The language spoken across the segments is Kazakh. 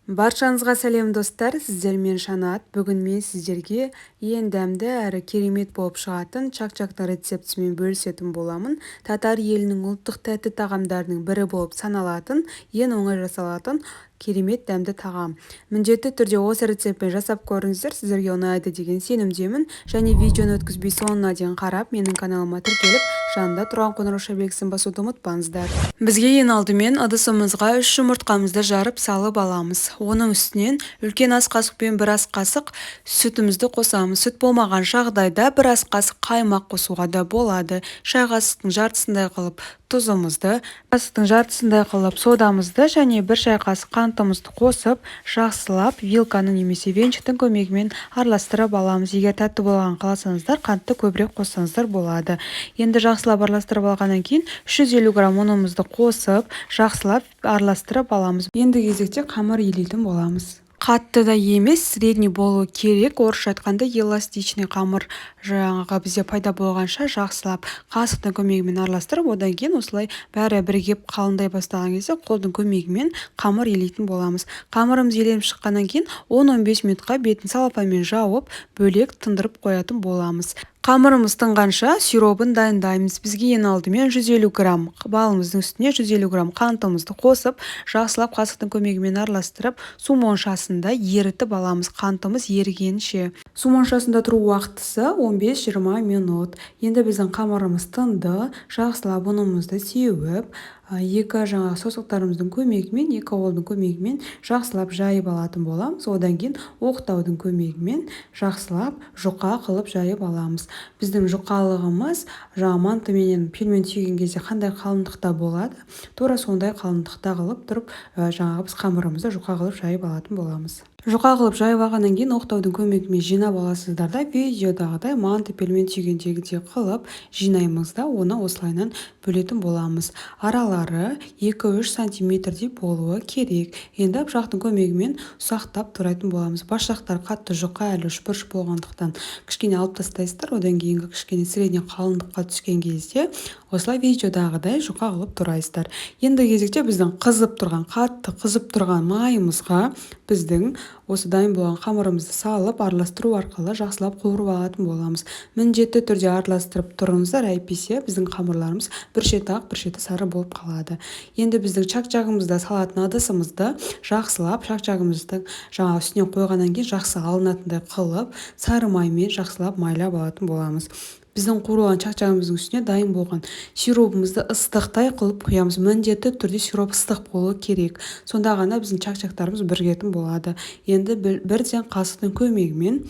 Баршаңызға сәлем достар, сіздермен Жанат. Бүгін мен сіздерге ең дәмді әрі керемет болып шығатын чак-чактың рецептісімен бөлісетін боламын. Татар елінің ұлттық тәтті тағамдарының бірі болып саналатын, ең оңай жасалатын керемет дәмді тағам. Міндетті түрде осы рецептпен жасап көріңіздер, сіздерге ұнайды деген сенімдемін. Және видеоны өткізбей соңына дейін қарап, менің каналыма тіркеліп, жанында тұрған қоңырау белгісін басуды ұмытпаңыздар. Бізге ең алдымен ыдысымызға 3 жұмыртқамызды жарып салып аламыз. Оның үстінен үлкен ас қасықпен 1 ас қасық сүтімізді қосамыз. Сүт болмаған жағдайда 1 ас қасық қаймақ қосуға да болады. Шай қасықтың жартысындай қылып тұзымызды, қасықтың жартысындай қылып содамызды және 1 шай қасық қантымызды қосып, жақсылап вилканың немесе венчиктің көмегімен араластырып аламыз. Егер тәтті болған қаласаңыздар, қантты көбірек қоссаңыздар болады. Енді жақсылап араластырып алғаннан кейін 350 грамм ұнымызды қосып, жақсылап араластырып аламыз. Енді кезекте қамыр илейтін боламыз. Қатты да емес, средний болу керек. Орысша айтқанда эластичный қамыр жаңағы бізде пайда болғанша жақсылап қасықтың көмегімен араластырып, одан кейін осылай бәрі бірігіп қалыңдай бастаған кезде қолдың көмегімен қамыр илейтін боламыз. Қамырымыз иленіп шыққаннан кейін 10-15 минутқа бетін салфанмен жауып, бөлек тындырып қоятын боламыз. Қамырымыз тынғанша сиропын дайындаймыз. Бізге ең алдымен 150 грамм балымыздың үстіне 150 грамм қантымызды қосып, жақсылап қасықтың көмегімен араластырып, су моншасында ерітіп аламыз. Қантымыз ерігенше. Су моншасында тұру уақытысы 15-20 минут. Енді біздің қамырымыз тынды, жақсылап ұнымызды сеуіп, екі жаңағы сосықтарымыздың көмегімен, екі қолдың көмегімен жақсылап жайып алатын боламыз. Одан кейін оқтаудың көмегімен жақсылап жұқа қылып жайып аламыз. Біздің жұқалығымыз жаңа мантыменен пельмен түйген кезде қандай қалыңдықта болады, тура сондай қалыңдықта қылып тұрып, жаңағы біз қамырымызды жұқа қылып жайып алатын боламыз. Жұқа қылып жайып алғаннан кейін оқтаудың көмегімен жинап аласыздар да, видеодағыдай манты пельмен түйгендегідей қылып жинаймыз да, оны осылайынан бөлетін боламыз. Аралары 2-3 сантиметрдей болуы керек. Енді пышақтың көмегімен ұсақтап турайтын боламыз. Бас жақтар қатты жұқа әлі үшбұрыш болғандықтан кішкене алып тастайсыздар. Одан кейінгі кішкене средний қалыңдыққа түскен кезде осылай видеодағыдай жұқа қылып турайсыздар. Енді кезекте біздің қатты қызып тұрған майымызға біздің осы дайын болған қамырымызды салып, араластыру арқылы жақсылап қуырып алатын боламыз. Міндетті түрде араластырып тұрыңыздар, әйтпесе біздің қамырларымыз бір шеті ақ, бір шеті сары болып қалады. Енді біздің чак-чагымызда салатын ыдысымызды жақсылап, чак-чагымыздың жаңа үстіне қойғаннан кейін жақсы алынатындай қылып, сары маймен жақсылап майлап алатын боламыз. Біздің қуырылған чак-чагымыздың үстіне дайын болған сиропымызды ыстықтай қылып құямыз. Міндетті түрде сироп ыстық болуы керек. Сонда ғана біздің чак-чактарымыз бірігетін болады. Енді бірден қасықтың көмегімен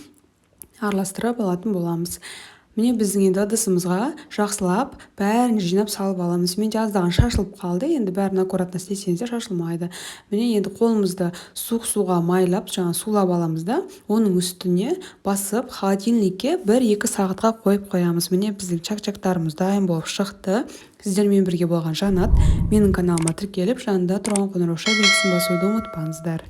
араластырып алатын боламыз. Міне біздің енді ыдысымызға жақсылап бәрін жинап салып аламыз. Менде аздаған шашылып қалды, енді бәрін аккуратно істесеңіздер шашылмайды. Міне енді қолымызды суық суға майлап, сулап аламыз да, оның үстіне басып холодильникке 1-2 сағатқа қойып қоямыз. Міне біздің чак-чактарымыз дайын болып шықты. Сіздермен бірге болған Жанат. Менің каналыма тіркеліп, жанында тұрған қоңырау белгісін басуды ұмытпаңыздар.